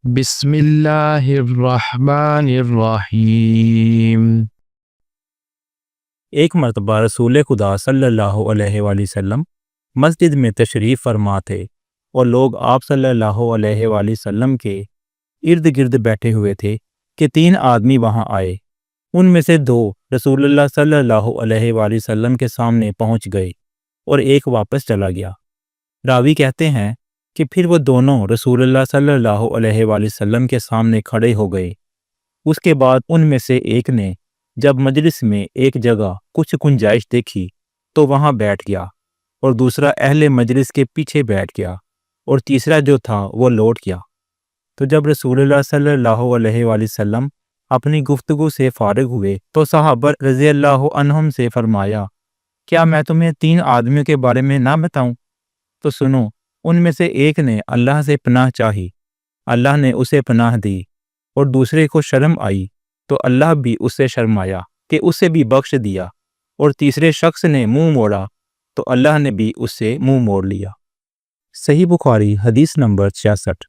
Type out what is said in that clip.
بسم اللہ الرحمن الرحیم۔ ایک مرتبہ رسول خدا صلی اللہ علیہ وآلہ وسلم مسجد میں تشریف فرما تھے اور لوگ آپ صلی اللہ علیہ وآلہ وسلم کے ارد گرد بیٹھے ہوئے تھے کہ 3 آدمی وہاں آئے۔ ان میں سے 2 رسول اللہ صلی اللہ علیہ وآلہ وسلم کے سامنے پہنچ گئے اور ایک واپس چلا گیا۔ راوی کہتے ہیں کہ پھر وہ دونوں رسول اللہ صلی اللہ علیہ وآلہ وسلم کے سامنے کھڑے ہو گئے۔ اس کے بعد ان میں سے ایک نے جب مجلس میں ایک جگہ کچھ گنجائش دیکھی تو وہاں بیٹھ گیا، اور دوسرا اہل مجلس کے پیچھے بیٹھ گیا، اور تیسرا جو تھا وہ لوٹ گیا۔ تو جب رسول اللہ صلی اللہ علیہ وآلہ وسلم اپنی گفتگو سے فارغ ہوئے تو صحابہ رضی اللہ عنہم سے فرمایا، کیا میں تمہیں 3 آدمیوں کے بارے میں نہ بتاؤں؟ تو سنو، ان میں سے ایک نے اللہ سے پناہ چاہی، اللہ نے اسے پناہ دی، اور دوسرے کو شرم آئی تو اللہ بھی اس سے شرمایا کہ اسے بھی بخش دیا، اور تیسرے شخص نے منہ موڑا تو اللہ نے بھی اس سے منہ موڑ لیا۔ صحیح بخاری حدیث نمبر 66۔